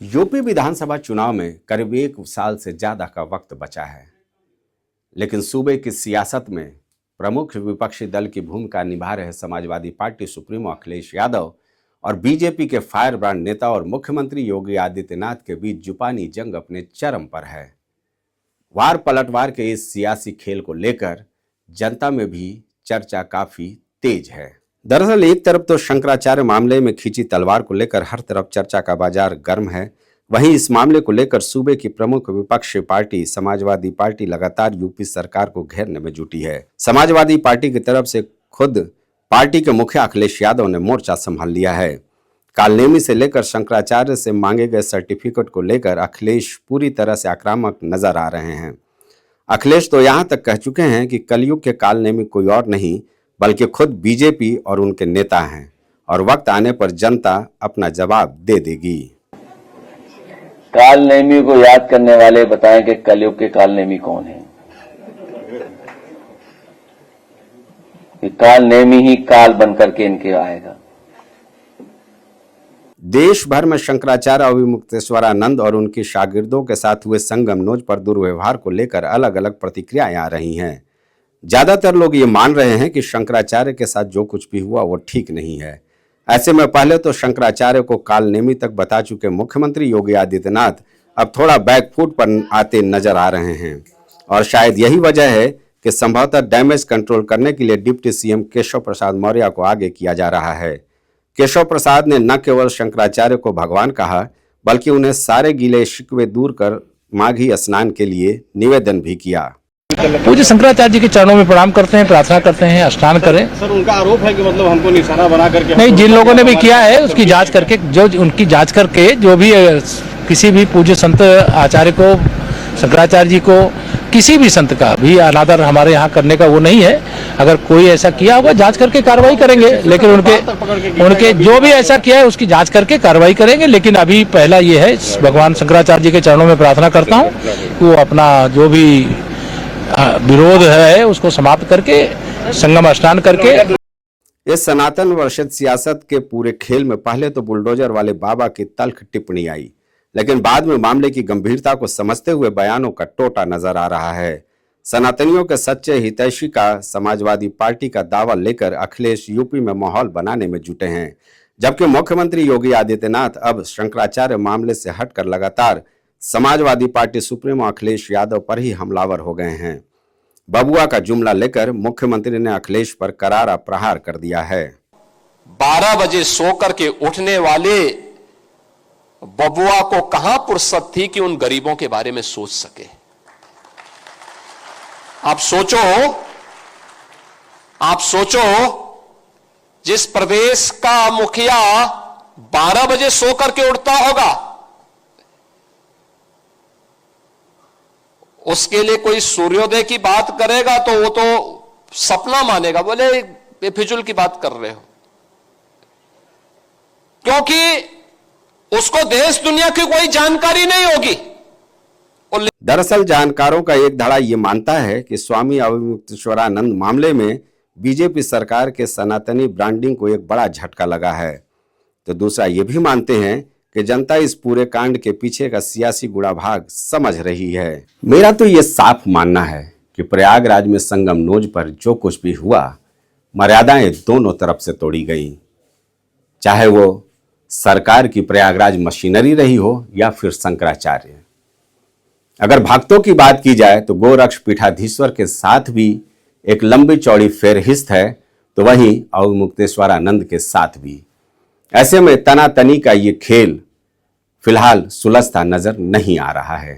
UP विधानसभा चुनाव में करीब 1 साल से ज्यादा का वक्त बचा है, लेकिन सूबे की सियासत में प्रमुख विपक्षी दल की भूमिका निभा रहे समाजवादी पार्टी सुप्रीमो अखिलेश यादव और बीजेपी के फायर ब्रांड नेता और मुख्यमंत्री योगी आदित्यनाथ के बीच जुबानी जंग अपने चरम पर है। वार पलटवार के इस सियासी खेल को लेकर जनता में भी चर्चा काफी तेज है। दरअसल एक तरफ तो शंकराचार्य मामले में खींची तलवार को लेकर हर तरफ चर्चा का बाजार गर्म है, वहीं इस मामले को लेकर सूबे की प्रमुख विपक्षी पार्टी समाजवादी पार्टी लगातार यूपी सरकार को घेरने में जुटी है। समाजवादी पार्टी की तरफ से खुद पार्टी के मुखिया अखिलेश यादव ने मोर्चा संभाल लिया है। कालनेमी से लेकर शंकराचार्य से मांगे गए सर्टिफिकेट को लेकर अखिलेश पूरी तरह से आक्रामक नजर आ रहे हैं। अखिलेश तो यहां तक कह चुके हैं कि कलयुग के कालनेमी कोई और नहीं बल्कि खुद बीजेपी और उनके नेता हैं और वक्त आने पर जनता अपना जवाब दे देगी। कालनेमी को याद करने वाले बताएं कि कलयुग के कालनेमी कौन है। कि कालनेमी ही काल बनकर के इनके आएगा। देश भर में शंकराचार्य अविमुक्तेश्वरानंद और उनके शागिर्दों के साथ हुए संगम नोज पर दुर्व्यवहार को लेकर अलग अलग प्रतिक्रियाएं आ रही हैं। ज्यादातर लोग ये मान रहे हैं कि शंकराचार्य के साथ जो कुछ भी हुआ वो ठीक नहीं है। ऐसे में पहले तो शंकराचार्य को कालनेमी तक बता चुके मुख्यमंत्री योगी आदित्यनाथ अब थोड़ा बैकफुट पर आते नजर आ रहे हैं और शायद यही वजह है कि संभवतः डैमेज कंट्रोल करने के लिए डिप्टी सीएम केशव प्रसाद मौर्य को आगे किया जा रहा है। केशव प्रसाद ने न केवल शंकराचार्य को भगवान कहा बल्कि उन्हें सारे गीले शिकवे दूर कर माघी स्नान के लिए निवेदन भी किया। पूज्य शंकराचार्य जी के चरणों में प्रणाम करते हैं, प्रार्थना करते हैं, स्नान करें। सर उनका आरोप है कि मतलब हमको निशाना बना करके नहीं, जिन लोगों ने भी किया है उसकी जांच करके, जो उनकी जांच करके जो भी किसी भी पूज्य संत आचार्य को, शंकराचार्य जी को, किसी भी संत का भी अनादर हमारे यहाँ करने का वो नहीं है। अगर कोई ऐसा किया होगा जांच करके कार्रवाई करेंगे, लेकिन उनके जो भी ऐसा किया है उसकी जांच करके कार्रवाई करेंगे। लेकिन अभी पहला ये है, भगवान शंकराचार्य जी के चरणों में प्रार्थना करता हूँ कि वो अपना जो भी विरोध है उसको समाप्त करके संगम स्नान करके। इस सनातन वर्षित सियासत के पूरे खेल में पहले तो बुलडोजर वाले बाबा की तल्ख टिप्पणी आई, लेकिन बाद में मामले की गंभीरता को समझते हुए बयानों का टोटा नजर आ रहा है। सनातनियों के सच्चे हितैषी का समाजवादी पार्टी का दावा लेकर अखिलेश यूपी में माहौल बनाने में जुटे हैं, जबकि मुख्यमंत्री योगी आदित्यनाथ अब शंकराचार्य मामले से हटकर लगातार समाजवादी पार्टी सुप्रीमो अखिलेश यादव पर ही हमलावर हो गए हैं। बबुआ का जुमला लेकर मुख्यमंत्री ने अखिलेश पर करारा प्रहार कर दिया है। 12 बजे सो करके उठने वाले बबुआ को कहां फुर्सत थी कि उन गरीबों के बारे में सोच सके। आप सोचो जिस प्रदेश का मुखिया 12 बजे सो करके उठता होगा, उसके लिए कोई सूर्योदय की बात करेगा तो वो तो सपना मानेगा, बोले बेफिजुल की बात कर रहे हो, क्योंकि उसको देश दुनिया की कोई जानकारी नहीं होगी। दरअसल जानकारों का एक धड़ा ये मानता है कि स्वामी अविमुक्तेश्वरानंद मामले में बीजेपी सरकार के सनातनी ब्रांडिंग को एक बड़ा झटका लगा है, तो दूसरा ये भी मानते हैं कि जनता इस पूरे कांड के पीछे का सियासी गुणाभाग समझ रही है। मेरा तो ये साफ मानना है कि प्रयागराज में संगम नोज पर जो कुछ भी हुआ, मर्यादाएं दोनों तरफ से तोड़ी गई, चाहे वो सरकार की प्रयागराज मशीनरी रही हो या फिर शंकराचार्य। अगर भक्तों की बात की जाए तो गोरक्ष पीठाधीश्वर के साथ भी एक लंबी चौड़ी फेरहिस्त है, तो वहीं अविमुक्तेश्वरानंद के साथ भी। ऐसे में तनातनी का ये खेल फिलहाल सुलझता नजर नहीं आ रहा है।